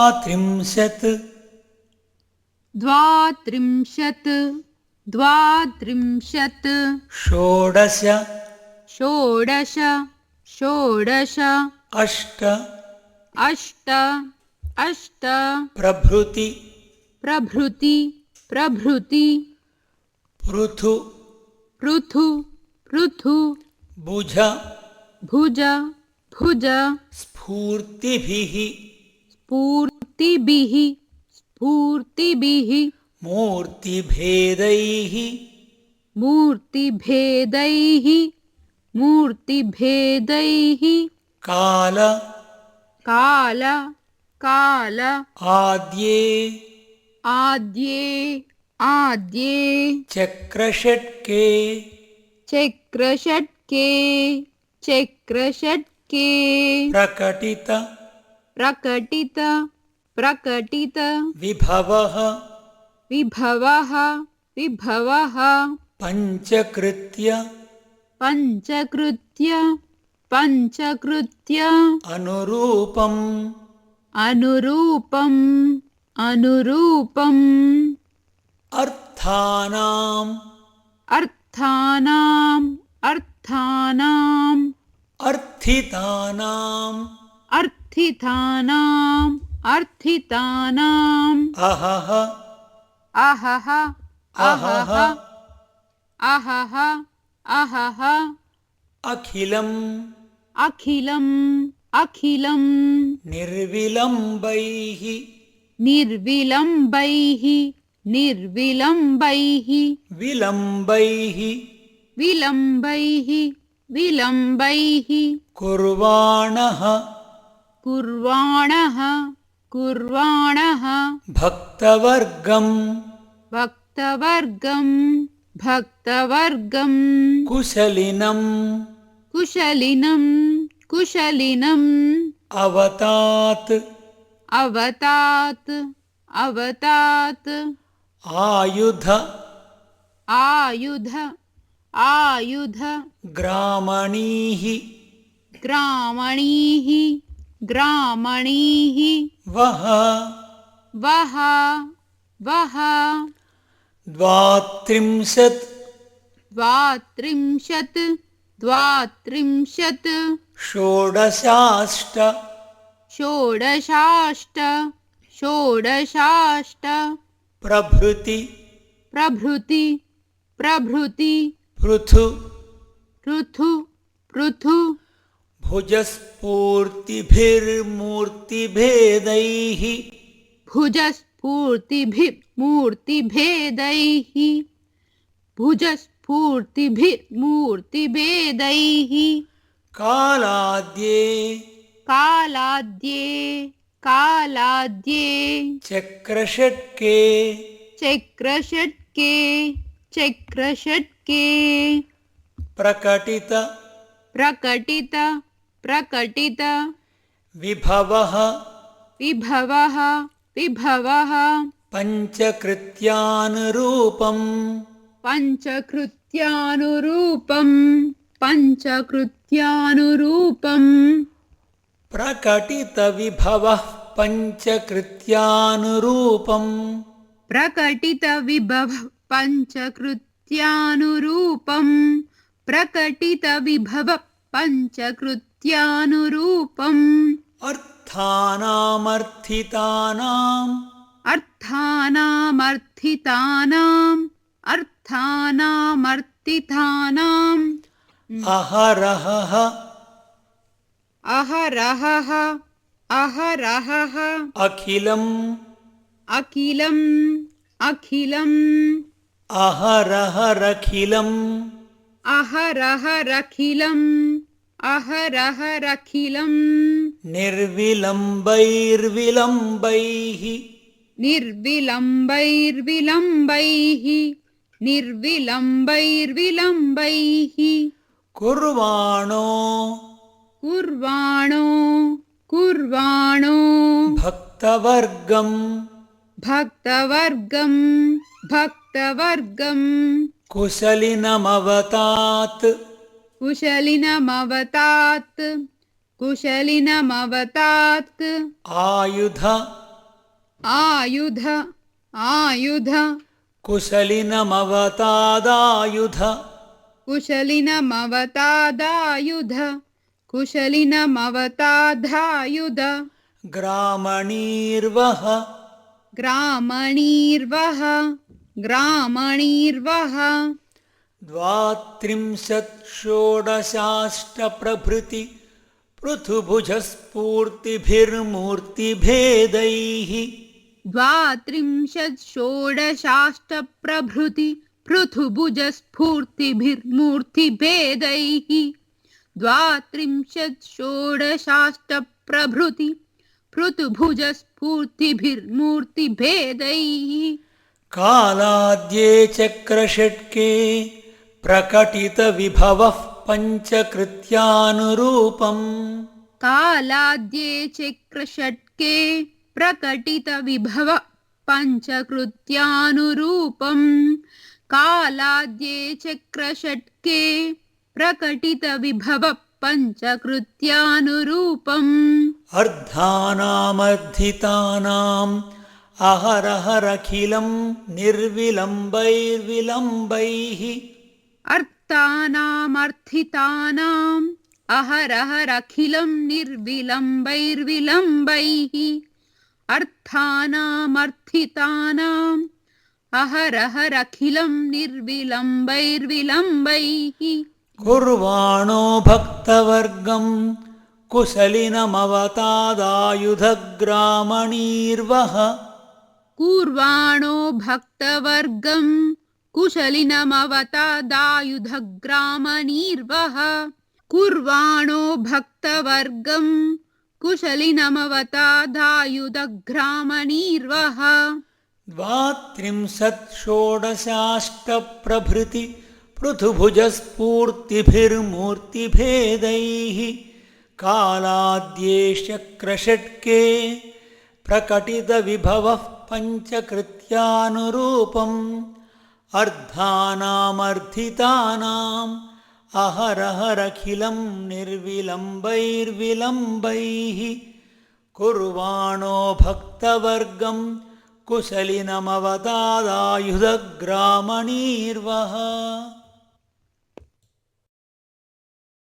त्रिंशत् द्वात्रिंशत् द्वात्रिंशत् षोडश षोडश षोडश अष्ट अष्ट अष्ट प्रभृति प्रभृति प्रभृति पृथु पृथु पृथु भुज भुज भुज स्फूर्तिभिः स्फूर्तिभिः स्फूर्तिभिः मूर्तिभेदैः मूर्तिभेदैः मूर्तिभेदैः काल काल काल आद्ये आद्ये आद्ये चक्रषट्के चक्रषट्के चक्रषट्के प्रकटित प्रकटित प्रकटित विभवः विभवः विभवः पञ्चकृत्य पञ्चकृत्य पञ्चकृत्य अनुरूपम् अनुरूपम् अनुरूपम् अर्थानाम् अर्थानाम् अर्थानाम् अर्थितानाम् अर्थितानाम् अर्थितानाम् अहः अहः अहः अहः अहः अखिलम् अखिलम् अखिलम् निर्विलम्बैः निर्विलम्बैः निर्विलम्बैः विलम्बैः विलम्बैः विलम्बैः कुर्वाणः कुर्वाणः कुर्वाणः भक्तवर्गम् भक्तवर्गम् भक्तवर्गम् कुशलिनम् कुशलिनम् कुशलिनम् अवतात् अवतात् अवतात् आयुध आयुध आयुध ग्रामणीः ग्रामणीः ग्रामणीः वः वः वः द्वात्रिंशत् द्वात्रिंशत् द्वात्रिंशत् षोडशाष्ट षोडशाष्ट षोडशाष्ट प्रभृति प्रभृति प्रभृति पृथु पृथु पृथु भुजस्फूर्तिभिर्मूर्तिभेदैः भुजस्फूर्तिभिर्मूर्तिभेदैः भुजस्फूर्तिभिर्मूर्तिभेदैः कालाद्ये कालाद्ये कालाद्ये चक्रषट्के चक्रषट्के चक्रषट्के प्रकटित प्रकटित प्रकटित विभवः विभवः विभवः पञ्चकृत्यानुरूपम् पञ्चकृत्यानुरूपम् पञ्चकृत्यानुरूपम् प्रकटितविभवः पञ्चकृत्यानुरूपम् प्रकटितविभवः पञ्चकृत्यानुरूपम् प्रकटितविभवः पञ्चकृत्यानुरूपम् अर्थानामर्थितानाम् अर्थानामर्थितानाम् अर्थानामर्थितानाम् अहरहः अहरहः अहरहः अखिलम् अखिलम् अखिलम् अहरहरखिलम् अहरहरखिलम् अहरहरखिलम् निर्विलम्बैर्विलम्बैः निर्विलम्बैर्विलम्बैः निर्विलम्बैर्विलम्बैः कुर्वाणो कुर्वाणो कुर्वाणो भक्तवर्गम् भक्तवर्गम् भक्तवर्गम् कुशलिनमवतात् कुशलिनमवतात् कुशलिनमवतात् आयुध आयुध आयुध कुशलिनमवतादायुध कुशलिनमवतादायुध कुशलिनमवतादायुध ग्रामणीर्वह ग्रामणीर्वह ग्रामणीर्वह 32 पृथुभुजस्फूर्तिभिर्मूर्तिभेदैः 32 पृथुभुजस्फूर्तिभिर्मूर्तिभेदैः 32 पृथुभुजस्फूर्तिभिर्मूर्तिभेदैः कालाद्ये चक्रषट्के प्रकटितविभवः पञ्चकृत्यानुरूपम् कालाद्ये चक्रषट्के प्रकटितविभव पञ्चकृत्यानुरूपम् कालाद्ये चक्रषट्के प्रकटितविभव पञ्चकृत्यानुरूपम् अर्धानामर्थितानाम् अहरहरखिलं निर्विलम्बैर्विलम्बैः अर्थानामर्थितानाम् अहरहरखिलं निर्विलम्बैर्विलम्बैः अर्थानामर्थितानाम् अहरहरखिलं निर्विलम्बैर्विलम्बैः कुर्वाणो भक्तवर्गं कुशलिनमवतादायुधग्रामणीर्वह कुर्वाणो भक्तवर्गं कुशलिनमवतादायुधग्रामणीर्वह कुर्वाणो भक्तवर्गं कुशलिनमवतादायुधग्रामणीर्वह 32 पृथुभुजस्फूर्तिभिर्मूर्तिभेदैः कालाद्ये चक्रषट्के प्रकटितविभवः पञ्चकृत्यानुरूपम् अर्धानामर्थितानाम् अहरहरखिलं निर्विलम्बैर्विलम्बैः कुर्वाणो भक्तवर्गं कुशलिनमवतादायुधग्रामणीर्वह